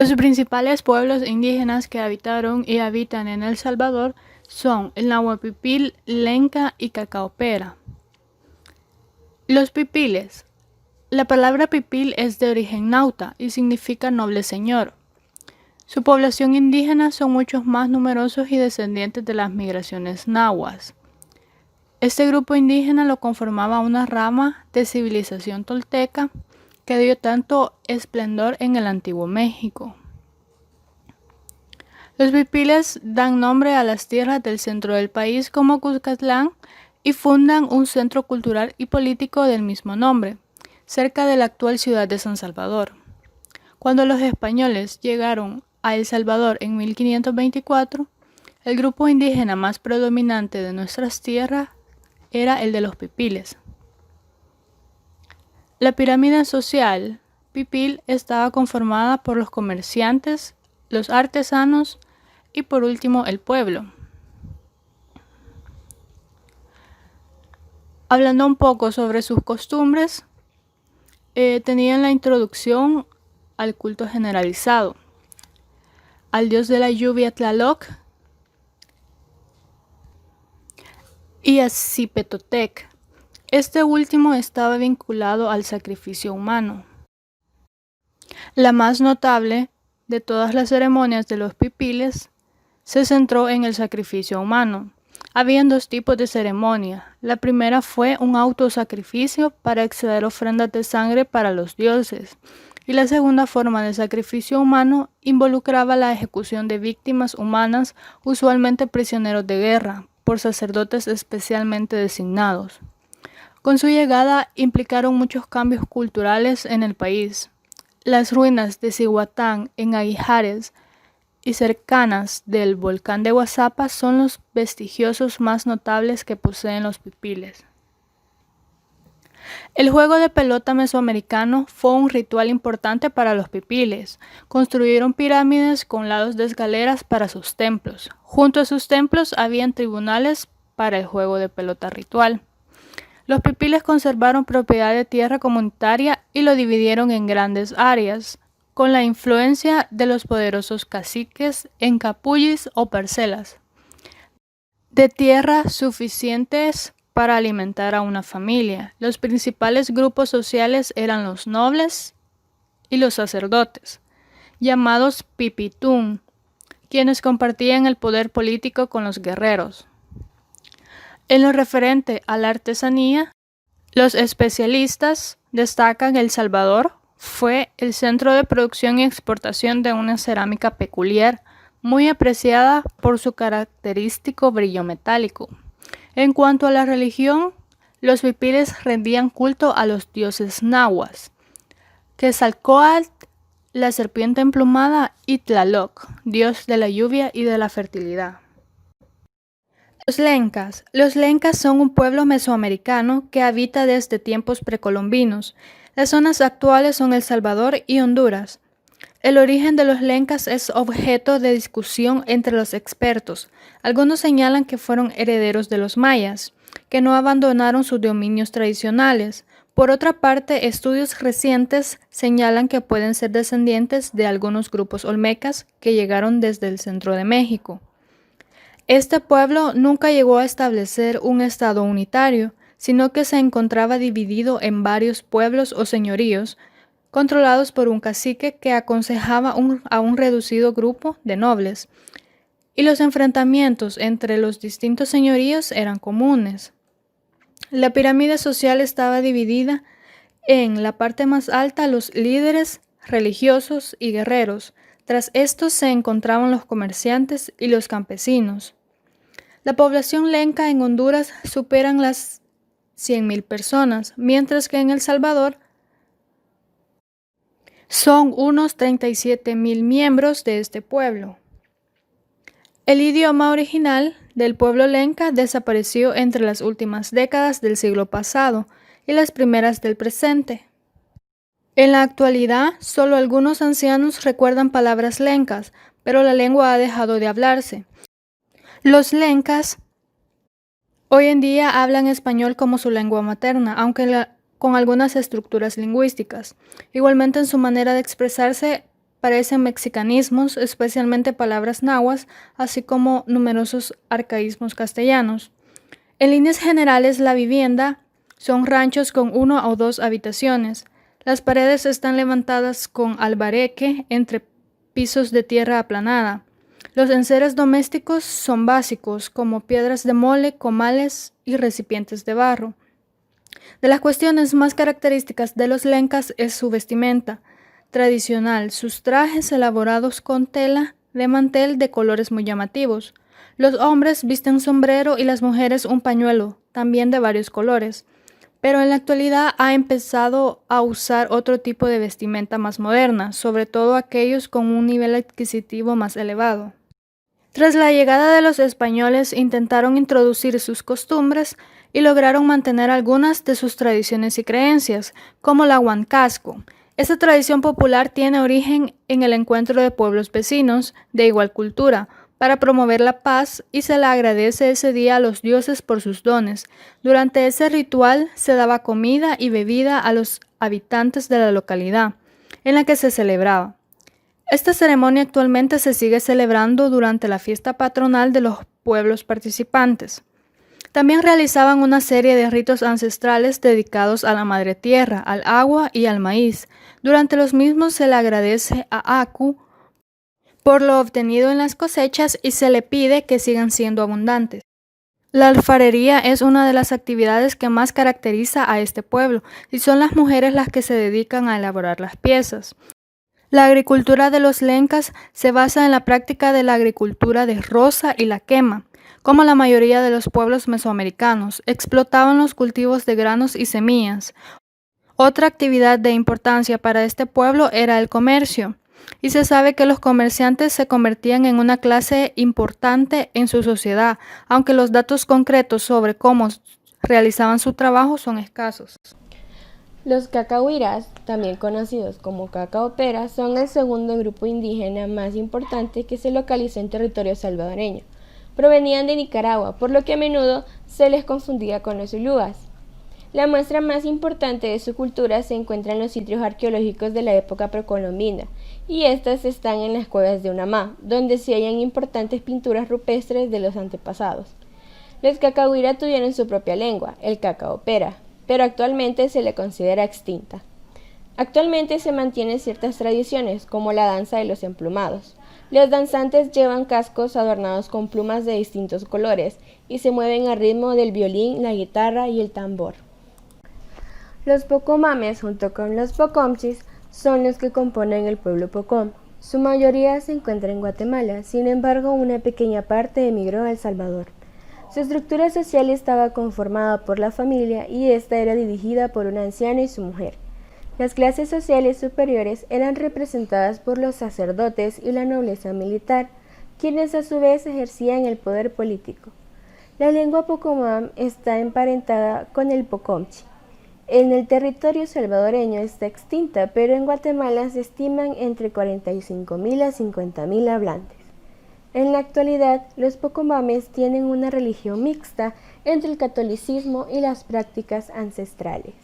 Los principales pueblos indígenas que habitaron y habitan en El Salvador son el Nahuapipil, Lenca y Cacaopera. Los pipiles. La palabra pipil es de origen nauta y significa noble señor. Su población indígena son muchos más numerosos y descendientes de las migraciones nahuas. Este grupo indígena lo conformaba una rama de civilización tolteca que dio tanto esplendor en el antiguo México. Los pipiles dan nombre a las tierras del centro del país como Cuscatlán y fundan un centro cultural y político del mismo nombre, cerca de la actual ciudad de San Salvador. Cuando los españoles llegaron a El Salvador en 1524, el grupo indígena más predominante de nuestras tierras era el de los pipiles. La pirámide social pipil estaba conformada por los comerciantes, los artesanos y por último el pueblo. Hablando un poco sobre sus costumbres, tenían la introducción al culto generalizado, al dios de la lluvia Tlaloc y a Cipetotec. Este último estaba vinculado al sacrificio humano. La más notable de todas las ceremonias de los pipiles se centró en el sacrificio humano. Habían dos tipos de ceremonia. La primera fue un autosacrificio para extraer ofrendas de sangre para los dioses, y la segunda forma de sacrificio humano involucraba la ejecución de víctimas humanas, usualmente prisioneros de guerra, por sacerdotes especialmente designados. Con su llegada implicaron muchos cambios culturales en el país. Las ruinas de Cihuatán en Aguijares y cercanas del volcán de Guazapa son los vestigiosos más notables que poseen los pipiles. El juego de pelota mesoamericano fue un ritual importante para los pipiles. Construyeron pirámides con lados de escaleras para sus templos. Junto a sus templos habían tribunales para el juego de pelota ritual. Los pipiles conservaron propiedad de tierra comunitaria y lo dividieron en grandes áreas, con la influencia de los poderosos caciques en capullis o parcelas, de tierra suficientes para alimentar a una familia. Los principales grupos sociales eran los nobles y los sacerdotes, llamados pipitún, quienes compartían el poder político con los guerreros. En lo referente a la artesanía, los especialistas destacan El Salvador fue el centro de producción y exportación de una cerámica peculiar, muy apreciada por su característico brillo metálico. En cuanto a la religión, los pipiles rendían culto a los dioses nahuas, Quetzalcóatl, la serpiente emplumada, y Tlaloc, dios de la lluvia y de la fertilidad. Los lencas. Los lencas son un pueblo mesoamericano que habita desde tiempos precolombinos. Las zonas actuales son El Salvador y Honduras. El origen de los lencas es objeto de discusión entre los expertos. Algunos señalan que fueron herederos de los mayas, que no abandonaron sus dominios tradicionales. Por otra parte, estudios recientes señalan que pueden ser descendientes de algunos grupos olmecas que llegaron desde el centro de México. Este pueblo nunca llegó a establecer un estado unitario, sino que se encontraba dividido en varios pueblos o señoríos, controlados por un cacique que aconsejaba a un reducido grupo de nobles, y los enfrentamientos entre los distintos señoríos eran comunes. La pirámide social estaba dividida en la parte más alta los líderes religiosos y guerreros. Tras estos se encontraban los comerciantes y los campesinos. La población lenca en Honduras superan las 100,000 personas, mientras que en El Salvador son unos 37,000 miembros de este pueblo. El idioma original del pueblo lenca desapareció entre las últimas décadas del siglo pasado y las primeras del presente. En la actualidad, solo algunos ancianos recuerdan palabras lencas, pero la lengua ha dejado de hablarse. Los lencas hoy en día hablan español como su lengua materna, aunque con algunas estructuras lingüísticas. Igualmente en su manera de expresarse parecen mexicanismos, especialmente palabras nahuas, así como numerosos arcaísmos castellanos. En líneas generales, la vivienda son ranchos con 1 o 2 habitaciones. Las paredes están levantadas con albareque entre pisos de tierra aplanada. Los enseres domésticos son básicos, como piedras de mole, comales y recipientes de barro. De las cuestiones más características de los lencas es su vestimenta tradicional, sus trajes elaborados con tela de mantel de colores muy llamativos. Los hombres visten sombrero y las mujeres un pañuelo, también de varios colores. Pero en la actualidad ha empezado a usar otro tipo de vestimenta más moderna, sobre todo aquellos con un nivel adquisitivo más elevado. Tras la llegada de los españoles intentaron introducir sus costumbres y lograron mantener algunas de sus tradiciones y creencias, como la huancasco. Esta tradición popular tiene origen en el encuentro de pueblos vecinos de igual cultura, para promover la paz y se le agradece ese día a los dioses por sus dones. Durante ese ritual se daba comida y bebida a los habitantes de la localidad en la que se celebraba. Esta ceremonia actualmente se sigue celebrando durante la fiesta patronal de los pueblos participantes. También realizaban una serie de ritos ancestrales dedicados a la madre tierra, al agua y al maíz. Durante los mismos se le agradece a Aku por lo obtenido en las cosechas y se le pide que sigan siendo abundantes. La alfarería es una de las actividades que más caracteriza a este pueblo y son las mujeres las que se dedican a elaborar las piezas. La agricultura de los lencas se basa en la práctica de la agricultura de roza y la quema. Como la mayoría de los pueblos mesoamericanos, explotaban los cultivos de granos y semillas. Otra actividad de importancia para este pueblo era el comercio, y se sabe que los comerciantes se convertían en una clase importante en su sociedad, aunque los datos concretos sobre cómo realizaban su trabajo son escasos. Los cacahuiras, también conocidos como cacaoperas, son el segundo grupo indígena más importante que se localizó en territorio salvadoreño. Provenían de Nicaragua, por lo que a menudo se les confundía con los zulúes. La muestra más importante de su cultura se encuentra en los sitios arqueológicos de la época precolombina, y estas están en las cuevas de Unamá, donde se hallan importantes pinturas rupestres de los antepasados. Los cacahuiras tuvieron su propia lengua, el cacaopera, pero actualmente se le considera extinta. Actualmente se mantienen ciertas tradiciones, como la danza de los emplumados. Los danzantes llevan cascos adornados con plumas de distintos colores y se mueven al ritmo del violín, la guitarra y el tambor. Los pocomames, junto con los pocomchis, son los que componen el pueblo pocom. Su mayoría se encuentra en Guatemala, sin embargo una pequeña parte emigró a El Salvador. Su estructura social estaba conformada por la familia y esta era dirigida por un anciano y su mujer. Las clases sociales superiores eran representadas por los sacerdotes y la nobleza militar, quienes a su vez ejercían el poder político. La lengua pocomam está emparentada con el pocomchi. En el territorio salvadoreño está extinta, pero en Guatemala se estiman entre 45.000 a 50.000 hablantes. En la actualidad, los pocomames tienen una religión mixta entre el catolicismo y las prácticas ancestrales.